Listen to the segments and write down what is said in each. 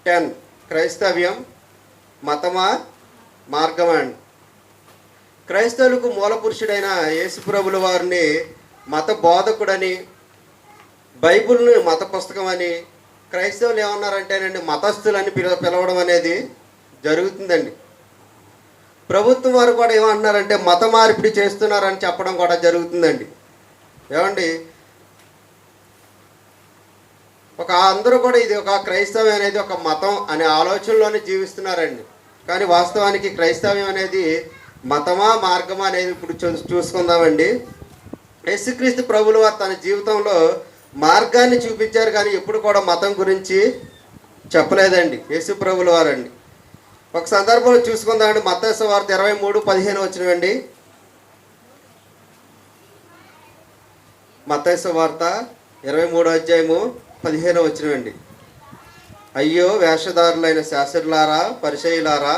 10 క్రైస్తవ్యం మతమా మార్గమా అండి. క్రైస్తవులకు మూల పురుషుడైన యేసుప్రభుల వారిని మత బోధకుడని, బైబిల్ని మత పుస్తకం అని, క్రైస్తవులు ఏమన్నారంటేనండి మతస్థులని పిలవడం అనేది జరుగుతుందండి. ప్రభుత్వం వారు కూడా ఏమంటున్నారంటే మత మార్పిడి చేస్తున్నారని చెప్పడం కూడా జరుగుతుందండి. ఏమండి, అందరూ కూడా ఇది ఒక క్రైస్తవం అనేది ఒక మతం అనే ఆలోచనలోనే జీవిస్తున్నారండి. కానీ వాస్తవానికి క్రైస్తవ్యం అనేది మతమా మార్గమా అనేది ఇప్పుడు చూసుకుందామండి. యేసుక్రీస్తు ప్రభువులు వారు తన జీవితంలో మార్గాన్ని చూపించారు, కానీ ఎప్పుడు కూడా మతం గురించి చెప్పలేదండి యేసు ప్రభువుల వారండి. ఒక సందర్భంలో చూసుకుందామండి. మత్తయి సువార్త 23:15 వచ్చినవండి. మత్తయి సువార్త 23:15 వచ్చినవండి. అయ్యో వేషధారులైన శాస్త్రులారా, పరిసయ్యులారా,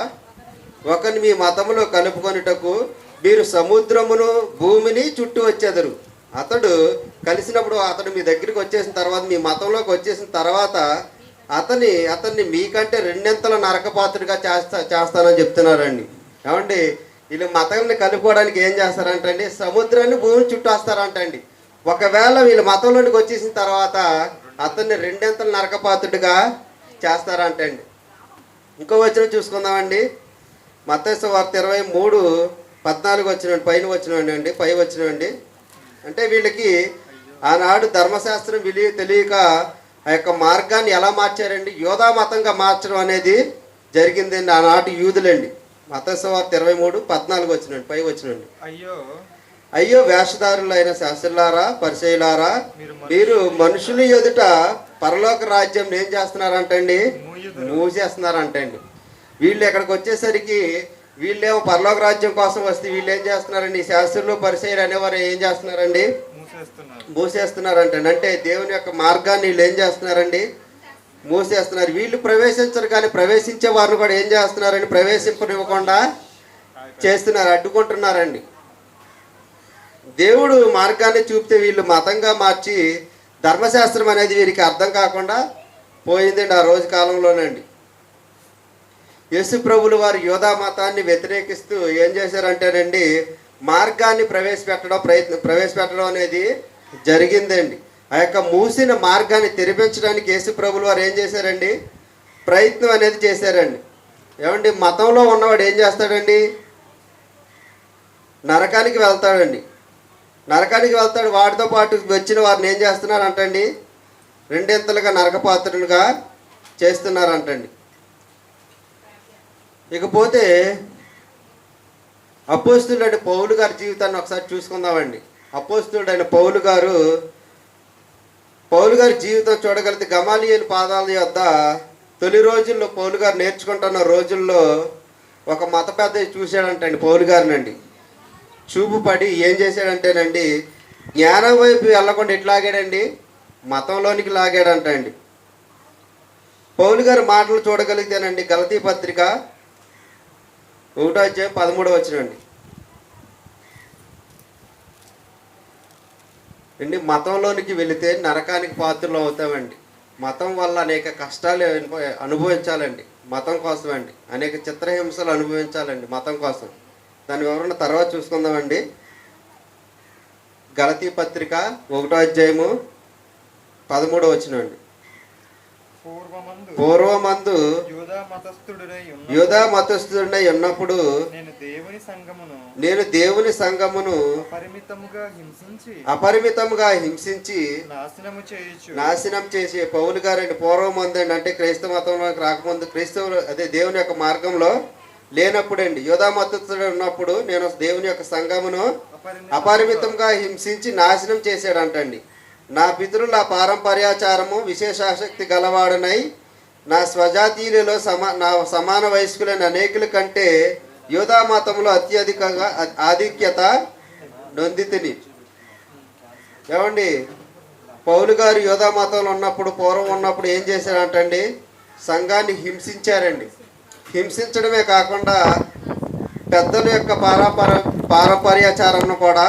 ఒకరిని మీ మతములో కలుపుకొనుటకు మీరు సముద్రమును భూమిని చుట్టూ వచ్చేదరు. అతడు కలిసినప్పుడు అతడు మీ దగ్గరికి వచ్చేసిన తర్వాత, మీ మతంలోకి వచ్చేసిన తర్వాత అతన్ని మీకంటే రెండింతల నరకపాత్రుడిగా చేస్తానని చెప్తున్నారండి. ఏమండి, వీళ్ళు మతాన్ని కలుపుకోవడానికి ఏం చేస్తారంటండి, సముద్రాన్ని భూమిని చుట్టూ వస్తారంటండి. ఒకవేళ వీళ్ళు మతంలోనికి వచ్చేసిన తర్వాత అతన్ని రెండింతల నరకపాత్రుడిగా చేస్తారంటండి. ఇంకో వచనం చూసుకుందామండి. మత్తయి సువార్త 23:14 వచ్చినండి, పైన వచ్చినండి, 5 వచ్చినండి. అంటే వీళ్ళకి ఆనాడు ధర్మశాస్త్రం తెలియక ఆ యొక్క మార్గాన్ని ఎలా మార్చారండి, యోధా మతంగా మార్చడం అనేది జరిగిందండి ఆనాటి యూదులండి. మత్తయి సువార్త 23:14 వచ్చినండి, 5 వచ్చినండి. అయ్యో వేషధారులైన శాస్త్రులారా, పరిసయ్యులారా, మీరు మనుషుల ఎదుట పరలోక రాజ్యం ఏం చేస్తున్నారంటండి, మూసేస్తున్నారంటండి. వీళ్ళు ఎక్కడికి వచ్చేసరికి వీళ్ళేమో పరలోక రాజ్యం కోసం వస్తే వీళ్ళు ఏం చేస్తున్నారండి, శాస్త్రులు పరిసయ్యులు అనేవారు ఏం చేస్తున్నారండి, మూసేస్తున్నారంటండి. అంటే దేవుని యొక్క మార్గాన్ని వీళ్ళు ఏం చేస్తున్నారండి, మూసేస్తున్నారు. వీళ్ళు ప్రవేశించరు, కానీ ప్రవేశించే వారిని కూడా ఏం చేస్తున్నారండి, ప్రవేశింపనివ్వకుండా చేస్తున్నారు, అడ్డుకుంటున్నారండి. దేవుడు మార్గాన్ని చూపితే వీళ్ళు మతంగా మార్చి ధర్మశాస్త్రం అనేది వీరికి అర్థం కాకుండా పోయిందండి ఆ రోజు కాలంలోనండి. యేసు ప్రభువులు వారు యోధా మతాన్ని వ్యతిరేకిస్తూ ఏం చేశారంటేనండి, మార్గాన్ని ప్రవేశపెట్టడం అనేది జరిగిందండి. ఆ యొక్క మూసిన మార్గాన్ని తెరిపించడానికి యేసు ప్రభువులు వారు ఏం చేశారండి, ప్రయత్నం అనేది చేశారండి. ఏమండి, మతంలో ఉన్నవాడు ఏం చేస్తాడండి, నరకానికి వెళ్తాడండి. వాటితో పాటు వచ్చిన వారిని ఏం చేస్తున్నారంటండి, రెండింతలుగా నరకపాత్రులుగా చేస్తున్నారంటండి. ఇకపోతే అపోస్తులుడైన పౌలు గారి జీవితాన్ని ఒకసారి చూసుకుందామండి. అపోస్తులుడైన పౌలు గారి జీవితం చూడగలిగితే గమాలియేలు పాదాల యొద్ద తొలి రోజుల్లో పౌలు గారు నేర్చుకుంటున్న రోజుల్లో ఒక మత పెద్ద చూశాడంటండి పౌలు గారినండి. చూపు పడి ఏం చేశాడంటేనండి, జ్ఞానం వైపు వెళ్ళకుండా ఎట్లాగాడండి, మతంలోనికి లాగాడంటండి. పౌలు గారి మాటలు చూడగలిగితేనండి గలతీ పత్రిక 1:13 వచ్చినండి. మతంలోనికి వెళితే నరకానికి పాత్రలు అవుతామండి. మతం వల్ల అనేక కష్టాలు అనుభవించాలండి, మతం కోసం అండి. అనేక చిత్రహింసలు అనుభవించాలండి మతం కోసం. దాని వివరణ తర్వాత చూసుకుందామండి. గలతీ పత్రిక 1:13 వచ్చినండి. పూర్వమందు యూదా మతస్థుడై ఉన్నప్పుడు నేను దేవుని సంఘమును అపరిమితముగా హింసించి నాశనం చేసి పౌలు గారండి పూర్వమందు అండి, అంటే క్రైస్తవ మతంలోకి రాకముందు, క్రైస్తవులు అదే దేవుని యొక్క మార్గంలో లేనప్పుడండి, యూదా మతస్థుడై ఉన్నప్పుడు నేను దేవుని యొక్క సంఘమును అపరిమితంగా హింసించి నాశనం చేశాడంటండి. నా పితరుల పారంపర్యాచారము విశేషాసక్తి గలవాడనై నా స్వజాతీయులలో నా సమాన వయస్కులైన అనేకుల కంటే యూదా మతంలో అత్యధికంగా ఆధిక్యత నొందితిని. ఏమండి, పౌలు గారు యూదా మతంలో ఉన్నప్పుడు, పూర్వం ఉన్నప్పుడు ఏం చేశారంటండి, సంఘాన్ని హింసించారండి. హింసించడమే కాకుండా పెద్దల యొక్క పారంపర్యాచారంను కూడా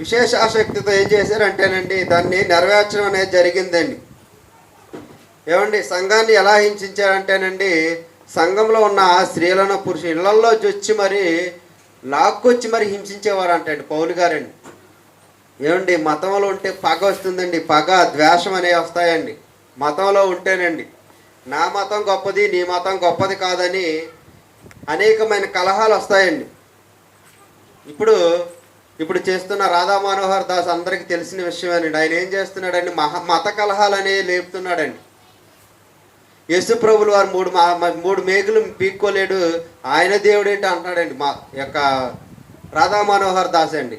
విశేష ఆసక్తితో ఏం చేశారంటేనండి దాన్ని నెరవేర్చడం అనేది జరిగిందండి. ఏమండి సంఘాన్ని ఎలా హింసించారంటేనండి, సంఘంలో ఉన్న స్త్రీలను పురుషులు ఇళ్లల్లో వచ్చి మరి లాక్కొచ్చి మరి హింసించేవారు అంటండి పౌలు గారండి. ఏమండి మతంలో ఉంటే పగ వస్తుందండి, పగ ద్వేషం అనేవి వస్తాయండి మతంలో ఉంటేనండి. నా మతం గొప్పది, నీ మతం గొప్పది కాదని అనేకమైన కలహాలు వస్తాయండి. ఇప్పుడు చేస్తున్న రాధా మనోహర్ దాస్ అందరికీ తెలిసిన విషయమేనండి. ఆయన ఏం చేస్తున్నాడండి, మత కలహాలు అనేవి లేపుతున్నాడండి. యేసు ప్రభులు వారు మూడు మేకులు పీక్కోలేడు, ఆయన దేవుడేంటి అంటున్నాడండి మా యొక్క రాధా మనోహర్ దాస్ అండి.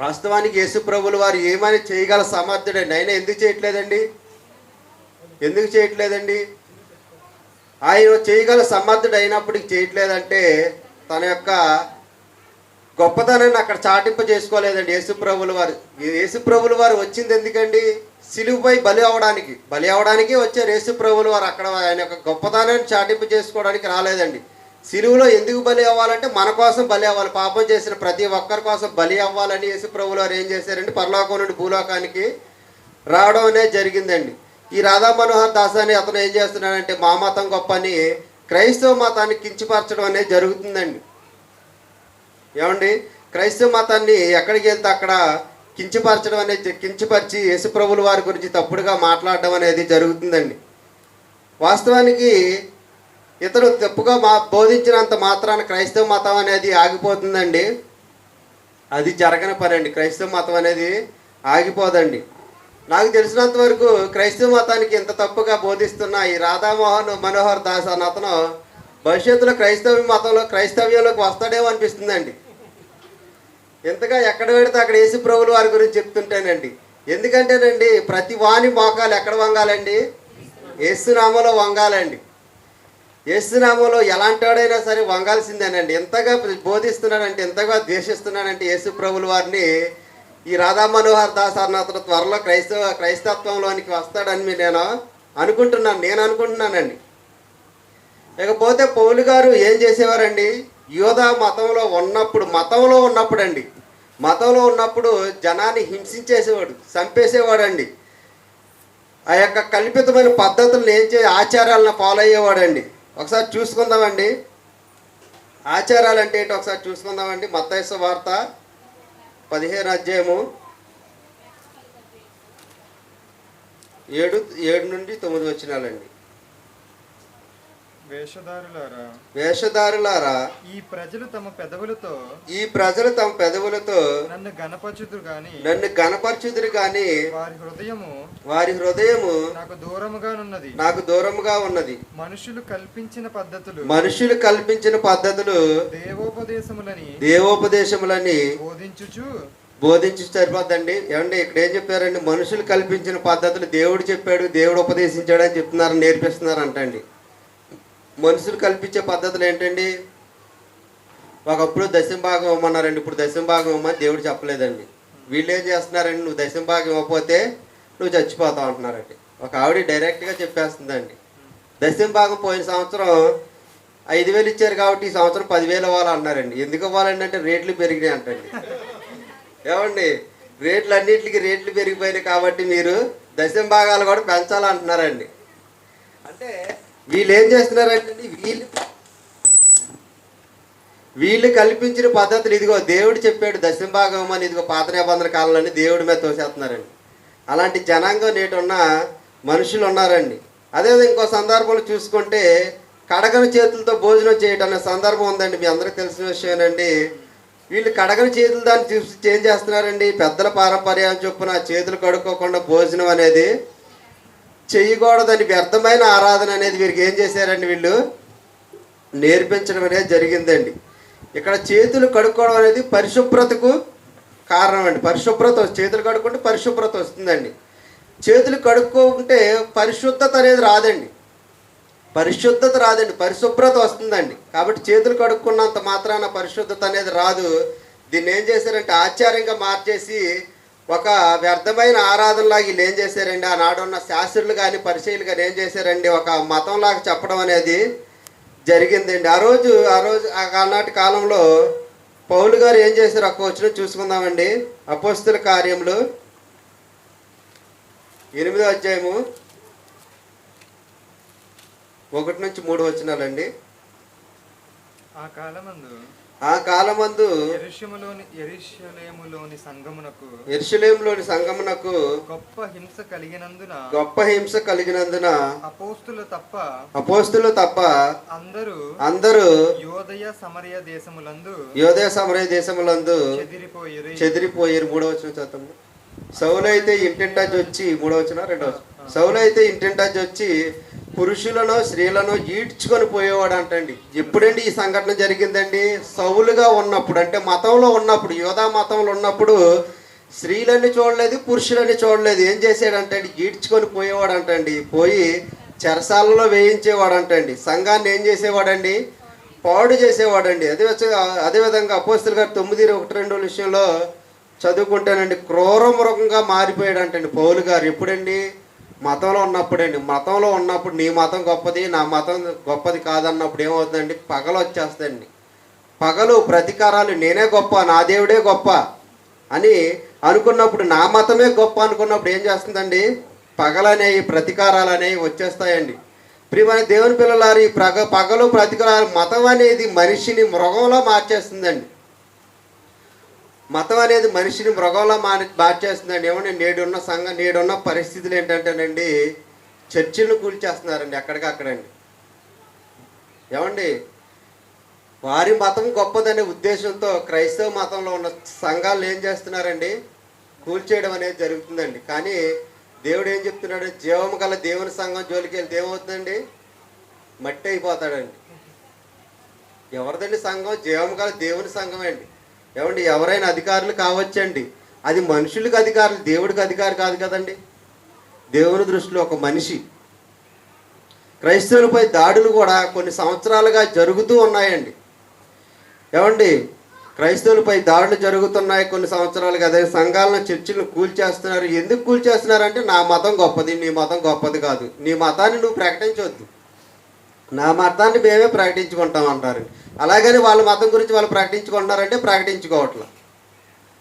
వాస్తవానికి యేసు ప్రభులు వారు ఏమని చేయగల సమర్థుడండి, ఆయన ఎందుకు చేయట్లేదండి? ఆయన చేయగల సమర్థుడు అయినప్పటికీ చేయట్లేదంటే తన యొక్క గొప్పతనాన్ని అక్కడ చాటింపు చేసుకోలేదండి. యేసుప్రభులు వారు వచ్చింది ఎందుకండి? సిలువుపై బలి అవడానికి వచ్చారు యేసుప్రభులు వారు. అక్కడ ఆయన యొక్క గొప్పతనాన్ని చాటింపు చేసుకోవడానికి రాలేదండి. సిలువులో ఎందుకు బలి అవ్వాలంటే మన కోసం బలి అవ్వాలి, పాపం చేసిన ప్రతి ఒక్కరి కోసం బలి అవ్వాలని యేసుప్రభులు వారు ఏం చేశారండి, పరలోకం నుండి భూలోకానికి రావడం అనేది జరిగిందండి. ఈ రాధా మనోహర్ దాస్ అని అతను ఏం చేస్తున్నాడంటే మా మతం గొప్ప అని క్రైస్తవ మతాన్ని కించపరచడం అనేది జరుగుతుందండి. ఏమండి క్రైస్తవ మతాన్ని ఎక్కడికి వెళ్తే అక్కడ కించపరచడం అనేది, కించపరిచి యేసుప్రభుల వారి గురించి తప్పుడుగా మాట్లాడడం అనేది జరుగుతుందండి. వాస్తవానికి ఇతను తప్పుగా బోధించినంత మాత్రాన క్రైస్తవ మతం అనేది ఆగిపోతుందండి. అది జరగని పని అండి. క్రైస్తవ మతం అనేది ఆగిపోదండి. నాకు తెలిసినంత వరకు క్రైస్తవ మతానికి ఇంత తప్పుగా బోధిస్తున్న ఈ రాధా మనోహర్ దాస్ అన్న అతను భవిష్యత్తులో క్రైస్తవ్యంలోకి వస్తాడేమో అనిపిస్తుందండి. ఎంతగా ఎక్కడ పెడితే అక్కడ యేసు ప్రభువుల వారి గురించి చెప్తుంటేనండి. ఎందుకంటేనండి ప్రతి వాని మోకాలు ఎక్కడ వంగాలండి? యేసునామంలో వంగాలండి. యేసునామంలో ఎలాంటి వాడైనా సరే వంగాల్సిందేనండి. ఎంతగా బోధిస్తున్నాడంటే, ఎంతగా ద్వేషిస్తున్నాడంటే యేసు ప్రభువుల వారిని ఈ రాధా మనోహర్ దాస్ అన్న అతను త్వరలో క్రైస్తత్వంలోనికి వస్తాడని నేను అనుకుంటున్నానండి. ఇకపోతే పౌలు గారు ఏం చేసేవారండి, యోధా మతంలో ఉన్నప్పుడు జనాన్ని హింసించేసేవాడు, చంపేసేవాడండి. ఆ యొక్క కల్పితమైన పద్ధతులను ఆచారాలను ఫాలో అయ్యేవాడండి. ఒకసారి చూసుకుందామండి ఆచారాలు అంటే ఏంటో ఒకసారి చూసుకుందామండి. మత్తయి సువార్త 15 అధ్యాయము 7 నుండి 9 వచనాలండి. వేషధారులారా, ఈ ప్రజలు తమ పెదవులతో నన్ను గణపరచుదురు గాని వారి హృదయము నాకు దూరముగా ఉన్నది. మనుషులు కల్పించిన పద్ధతులు దేవోపదేశములని బోధించు సరిపోద్దండి. ఏమండి ఇక్కడ ఏం చెప్పారండి, మనుషులు కల్పించిన పద్ధతులు దేవుడు చెప్పాడు, దేవుడు ఉపదేశించాడు అని చెప్తున్నారు, నేర్పిస్తున్నారు అంటండి. మనుషులు కల్పించే పద్ధతులు ఏంటండి? ఒకప్పుడు దశంభాగం ఇవ్వమన్నారండి, ఇప్పుడు దశంభాగం ఇవ్వమని దేవుడు చెప్పలేదండి. వీళ్ళు ఏం చేస్తున్నారండి, నువ్వు దశంభాగం ఇవ్వకపోతే నువ్వు చచ్చిపోతావు అంటున్నారండి. ఒక ఆవిడ డైరెక్ట్గా చెప్పేస్తుందండి. దశంభాగం పోయిన సంవత్సరం 5,000 ఇచ్చారు కాబట్టి ఈ సంవత్సరం 10,000 ఇవ్వాలి అన్నారండి. ఎందుకు ఇవ్వాలండి అంటే రేట్లు పెరిగినాయి అంటండి. ఏమండి అన్నింటికి రేట్లు పెరిగిపోయినాయి కాబట్టి మీరు దశంభాగాలు కూడా పెంచాలంటున్నారండి. అంటే వీళ్ళు ఏం చేస్తున్నారంటే వీళ్ళు కల్పించిన పద్ధతులు, ఇదిగో దేవుడు చెప్పాడు దశంభాగం అని, ఇదిగో పాత నిబంధన కాలంలోని దేవుడి మీద తోసేస్తున్నారండి. అలాంటి జనాంగం నేటున్న మనుషులు ఉన్నారండి. అదేవిధంగా ఇంకో సందర్భంలో చూసుకుంటే కడగని చేతులతో భోజనం చేయటం అనే సందర్భం ఉందండి. మీ అందరికీ తెలిసిన విషయమేనండి. వీళ్ళు కడగని చేతులు దాన్ని చూసి ఏం చేస్తున్నారండి, పెద్దల పారంపర్యం చొప్పున చేతులు కడుక్కోకుండా భోజనం అనేది చెయ్యకూడదని వ్యర్థమైన ఆరాధన అనేది వీరికి ఏం చేశారండి, వీళ్ళు నేర్పించడం అనేది జరిగిందండి. ఇక్కడ చేతులు కడుక్కోవడం అనేది పరిశుభ్రతకు కారణం అండి. చేతులు కడుక్కుంటే పరిశుభ్రత వస్తుందండి. చేతులు కడుక్కుంటే పరిశుద్ధత అనేది రాదండి, పరిశుభ్రత వస్తుందండి. కాబట్టి చేతులు కడుక్కున్నంత మాత్రాన పరిశుద్ధత అనేది రాదు. దీన్ని ఏం చేశారంటే ఆచార్యంగా మార్చేసి ఒక వ్యర్థమైన ఆరాధనలాగా వీళ్ళు ఏం చేశారండి, ఆనాడు ఉన్న శాస్త్రులు కానీ పరిచయులు కానీ ఏం చేశారండి, ఒక మతంలాగా చెప్పడం అనేది జరిగిందండి. ఆనాటి కాలంలో పౌలు గారు ఏం చేశారు, ఒక వచనం చూసుకుందామండి. అపోస్తుల కార్యములు 8వ అధ్యాయము 1-3 ఆ కాలమందు ఆ కాలమందు యెరూషలేములోని సంగమునకు యెరూషలేములోని సంగమునకు గొప్ప హింస కలిగినందున అపోస్తులు తప్ప అందరూ యోదయ సమరయ దేశములందు చెదిరిపోయారు. 3వ వచనం చదువుతాము. సౌలైతే ఇంటింటాచి వచ్చి పురుషులను స్త్రీలను ఈడ్చుకొని పోయేవాడు అంటండి. ఎప్పుడండి ఈ సంఘటన జరిగిందండి? సౌలుగా ఉన్నప్పుడు, అంటే మతంలో ఉన్నప్పుడు, యోధా మతంలో ఉన్నప్పుడు స్త్రీలని చూడలేదు, పురుషులని చూడలేదు. ఏం చేసాడంటే ఈడ్చుకొని పోయేవాడు అంటండి. పోయి చెరసాలలో వేయించేవాడు అంటండి. సంఘాన్ని ఏం చేసేవాడండి? పాడు చేసేవాడండి. అదేవిధంగా అపోస్తలుల గారు 9:1-2 విషయంలో చదువుకుంటానండి, క్రూర మృగంగా మారిపోయాడు అంటండి పౌలు గారు. ఎప్పుడండి? మతంలో ఉన్నప్పుడండి. మతంలో ఉన్నప్పుడు నీ మతం గొప్పది, నా మతం గొప్పది కాదన్నప్పుడు ఏమవుతుందండి? పగలు వచ్చేస్తాయండి. పగలు ప్రతీకారాలు, నేనే గొప్ప, నా దేవుడే గొప్ప అని అనుకున్నప్పుడు, నా మతమే గొప్ప అనుకున్నప్పుడు ఏం చేస్తుందండి? పగలనేవి, ప్రతీకారాలు అనేవి వచ్చేస్తాయండి. ప్రియమైన దేవుని పిల్లలారు, ఈ పగలు ప్రతీకారాలు, మతం అనేది మనిషిని మృగంలో మార్చేస్తుందండి. మతం అనేది మనిషిని మృగంలో మార్చేస్తుందండి. ఏమంటే నేడున్న పరిస్థితులు ఏంటంటేనండి, చర్చిలను కూల్చేస్తున్నారండి ఎక్కడికక్కడండి. ఏమండి, వారి మతం గొప్పదనే ఉద్దేశంతో క్రైస్తవ మతంలో ఉన్న సంఘాలను ఏం చేస్తున్నారండి? కూల్చేయడం అనేది జరుగుతుందండి. కానీ దేవుడు ఏం చెప్తున్నాడు? జీవము గల దేవుని సంఘం జోలికి వెళ్తే ఏమవుతుందండి? మట్టి అయిపోతాడండి. ఎవరిదండి సంఘం? జీవము గల దేవుని సంఘం అండి. ఏమండి, ఎవరైనా అధికారులు కావచ్చండి, అది మనుషులకు అధికారులు, దేవుడికి అధికారి కాదు కదండి. దేవుని దృష్టిలో ఒక మనిషి. క్రైస్తవులపై దాడులు కూడా కొన్ని సంవత్సరాలుగా జరుగుతూ ఉన్నాయండి. ఏమండి, క్రైస్తవులపై దాడులు జరుగుతున్నాయి కొన్ని సంవత్సరాలుగా. అదే సంఘాలను, చర్చిలను కూల్చేస్తున్నారు. ఎందుకు కూల్చేస్తున్నారంటే, నా మతం గొప్పది, నీ మతం గొప్పది కాదు, నీ మతాన్ని నువ్వు ప్రకటించవద్దు, నా మతాన్ని మేమే ప్రకటించుకుంటాం అంటారు. అలాగని వాళ్ళ మతం గురించి వాళ్ళు ప్రకటించుకుంటున్నారంటే ప్రకటించుకోవట్ల.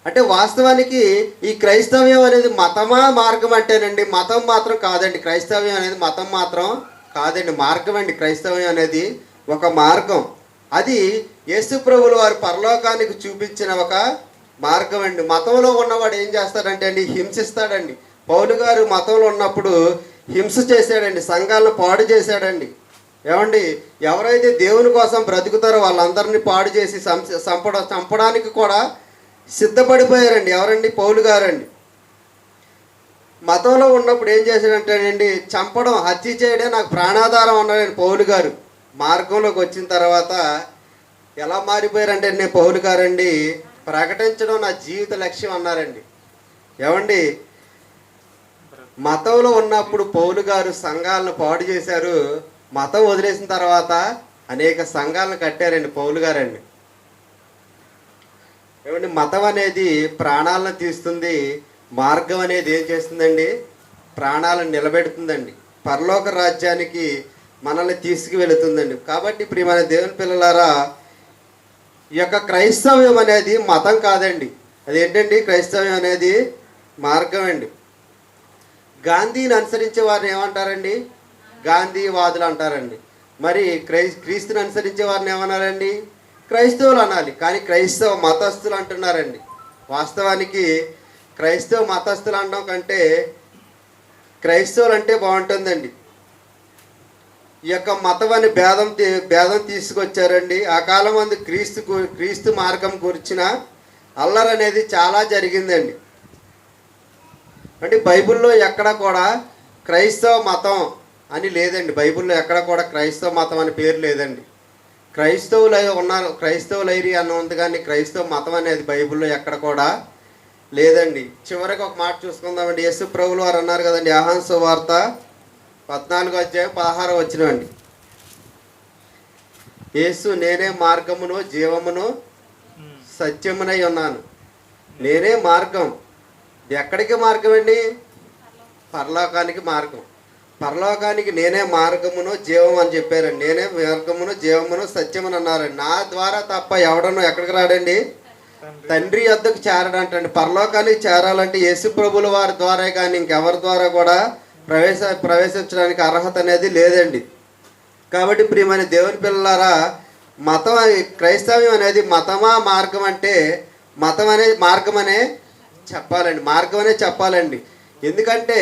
అంటే వాస్తవానికి ఈ క్రైస్తవ్యం అనేది మతమా మార్గం అంటేనండి, మతం మాత్రం కాదండి. క్రైస్తవ్యం అనేది మతం మాత్రం కాదండి, మార్గం అండి. క్రైస్తవ్యం అనేది ఒక మార్గం. అది యేసు ప్రభువుల వారు పరలోకానికి చూపించిన ఒక మార్గం అండి. మతంలో ఉన్నవాడు ఏం చేస్తాడంటే అండి, హింసిస్తాడండి. పౌలు గారు మతంలో ఉన్నప్పుడు హింస చేశాడండి, సంఘాలను పాడు చేశాడండి. ఏమండి, ఎవరైతే దేవుని కోసం బ్రతుకుతారో వాళ్ళందరినీ పాడు చేసి చంపడానికి కూడా సిద్ధపడిపోయారండి. ఎవరండి? పౌలు గారండి. మతంలో ఉన్నప్పుడు ఏం చేశాడంటేనండి, చంపడం, హత్య చేయడం నాకు ప్రాణాధారం అన్నాడండి పౌలు గారు. మార్గంలోకి వచ్చిన తర్వాత ఎలా మారిపోయారంటే, నేను పౌలు గారండి, ప్రకటించడం నా జీవిత లక్ష్యం అన్నారండి. ఏమండి, మతంలో ఉన్నప్పుడు పౌలు గారు సంఘాలను పాడు చేశారు. మతం వదిలేసిన తర్వాత అనేక సంఘాలను కట్టారండి పౌలు గారండి. ఏమండి, మతం అనేది ప్రాణాలను తీస్తుంది, మార్గం అనేది ఏం చేస్తుందండి? ప్రాణాలను నిలబెడుతుందండి, పరలోక రాజ్యానికి మనల్ని తీసుకువెళుతుందండి. కాబట్టి ప్రియమైన దేవుని పిల్లలారా, ఈ యొక్క క్రైస్తవ్యం అనేది మతం కాదండి. అదేంటండి? క్రైస్తవ్యం అనేది మార్గం అండి. గాంధీని అనుసరించే వారిని ఏమంటారండి? గాంధీవాదులు అంటారండి. మరి క్రీస్తుని అనుసరించే వారిని ఏమన్నారండి? క్రైస్తవులు అనాలి. కానీ క్రైస్తవ మతస్థులు అంటున్నారండి. వాస్తవానికి క్రైస్తవ మతస్థులు అనడం కంటే క్రైస్తవులు అంటే బాగుంటుందండి. ఈ యొక్క మతం అని భేదం తీసుకొచ్చారండి. ఆ కాలం మంది క్రీస్తు మార్గం గురించిన అల్లరి అనేది చాలా జరిగిందండి. అంటే బైబిల్లో ఎక్కడ కూడా క్రైస్తవ మతం అని లేదండి. బైబిల్లో ఎక్కడ కూడా క్రైస్తవ మతం అని పేరు లేదండి. క్రైస్తవులు ఉన్నారు, క్రైస్తవులైరి అని ఉంది, కానీ క్రైస్తవ మతం అనేది బైబిల్లో ఎక్కడ కూడా లేదండి. చివరికి ఒక మాట చూసుకుందామండి. యేసు ప్రభువులు వారు అన్నారు కదండి, యోహాను సువార్త 14:16 అండి. యేసు, నేనే మార్గమును జీవమును సత్యమునై ఉన్నాను. నేనే మార్గం. ఎక్కడికి మార్గం అండి? పరలోకానికి మార్గం. పరలోకానికి నేనే మార్గమును జీవం అని చెప్పారండి. నేనే మార్గమును జీవమును సత్యమును అన్నారండి. నా ద్వారా తప్ప ఎవడను ఎక్కడికి రాడండి? తండ్రి యొద్దకు చేరడంటండి. పరలోకానికి చేరాలంటే యేసు ప్రభువుల వారి ద్వారా కానీ ఇంకెవరి ద్వారా కూడా ప్రవేశించడానికి అర్హత అనేది లేదండి. కాబట్టి ప్రియమైన దేవుని పిల్లలారా, మతం క్రైస్తవ్యం అనేది మతమా మార్గం అంటే మార్గం అనే చెప్పాలండి. ఎందుకంటే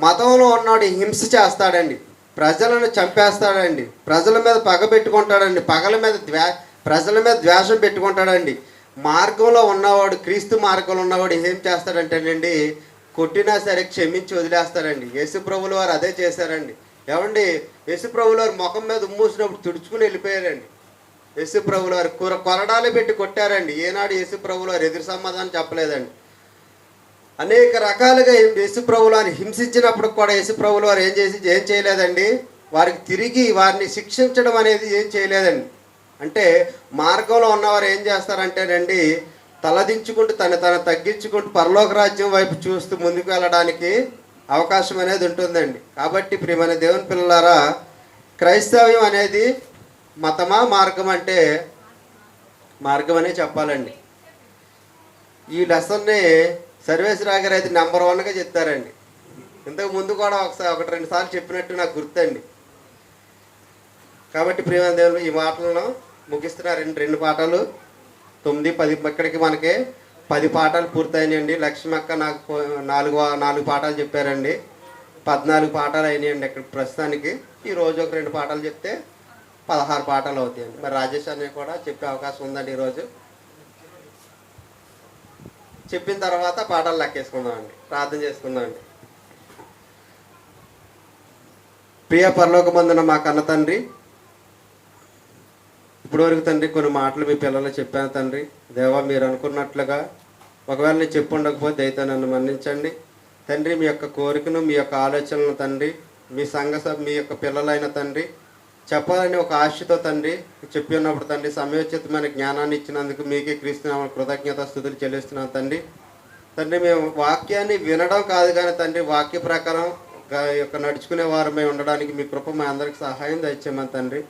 మతంలో ఉన్నవాడు హింస చేస్తాడండి, ప్రజలను చంపేస్తాడండి, ప్రజల మీద పగ పెట్టుకుంటాడండి, ప్రజల మీద ద్వేషం పెట్టుకుంటాడండి. మార్గంలో ఉన్నవాడు, క్రీస్తు మార్గంలో ఉన్నవాడు ఏం చేస్తాడంటేనండి, కొట్టినా సరే క్షమించి వదిలేస్తాడండి. యేసుప్రభుల వారు అదే చేశారండి. ఏమండి, యేసుప్రభుల వారు ముఖం మీద ఉమ్మూసినప్పుడు తుడుచుకుని వెళ్ళిపోయారండి. యేసుప్రభుల వారు కొరడాలు పెట్టి కొట్టారండి. ఏనాడు యేసుప్రభుల వారు ఎదురు సమాధానం చెప్పలేదండి. అనేక రకాలుగా యేసుప్రభుల వారిని హింసించినప్పుడు కూడా యేసుప్రభుల వారు ఏం చేయలేదండి, వారిని శిక్షించడం అనేది ఏం చేయలేదండి. అంటే మార్గంలో ఉన్నవారు ఏం చేస్తారంటేనండి, తలదించుకుంటూ తన తగ్గించుకుంటూ పరలోక రాజ్యం వైపు చూస్తూ ముందుకు వెళ్ళడానికి అవకాశం అనేది ఉంటుందండి. కాబట్టి ప్రియమైన దేవుని పిల్లలారా, క్రైస్తవ్యం అనేది మతమా మార్గం అంటే మార్గం అనే చెప్పాలండి. ఈ లెసన్ని సర్వేశ్వరరావు గారు అయితే నెంబర్ 1గా చెప్తారండి. ఇంతకు ముందు కూడా ఒకటి రెండు సార్లు చెప్పినట్టు నాకు గుర్తండి. కాబట్టి ప్రియమైన దేవుని ఈ మాటలను ముగిస్తున్నారు. రెండు పాఠాలు 9, 10 ఇక్కడికి మనకి 10 పాఠాలు పూర్తయినాయండి. లక్ష్మి అక్క నాకు 4 పాఠాలు చెప్పారండి. 14 పాఠాలు అయినాయండి ఇక్కడ ప్రస్తుతానికి. ఈరోజు ఒక 2 పాఠాలు చెప్తే 16 పాఠాలు అవుతాయండి. మరి రాజేష్ అన్నయ్య కూడా చెప్పే అవకాశం ఉందండి. ఈరోజు చెప్పిన తర్వాత పాఠాలు లెక్కేసుకుందామండి, ప్రార్థన చేసుకుందామండి. ప్రియ పరలోకమందున మా కన్న తండ్రి, ఇప్పటివరకు తండ్రి కొన్ని మాటలు మీ పిల్లలు చెప్పాను తండ్రి. దేవా, మీరు అనుకున్నట్లుగా ఒకవేళ నేను చెప్పు ఉండకపోతే అయితే నన్ను మన్నించండి తండ్రి. మీ యొక్క కోరికను, మీ యొక్క ఆలోచనలను తండ్రి, మీ యొక్క పిల్లలైన తండ్రి చెప్పాలని ఒక ఆశతో తండ్రి చెప్పి ఉన్నప్పుడు తండ్రి, సమయోచితమైన జ్ఞానాన్ని ఇచ్చినందుకు మీకే క్రీస్తునామ కృతజ్ఞత స్తుతులు చెల్లిస్తున్నాను తండ్రి. మేము వాక్యాన్ని వినడం కాదు కానీ తండ్రి, వాక్య ప్రకారం యొక్క నడుచుకునే వారు మేము ఉండడానికి మీ కృప మా అందరికి సహాయం దయచేయమని తండ్రి,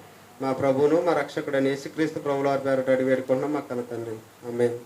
మా ప్రభువును మా రక్షకుడైన యేసుక్రీస్తు ప్రభువుల వారి పేరిట అడిగి వేడుకుంటున్నాం మా కన్న తండ్రి. ఆమేన్.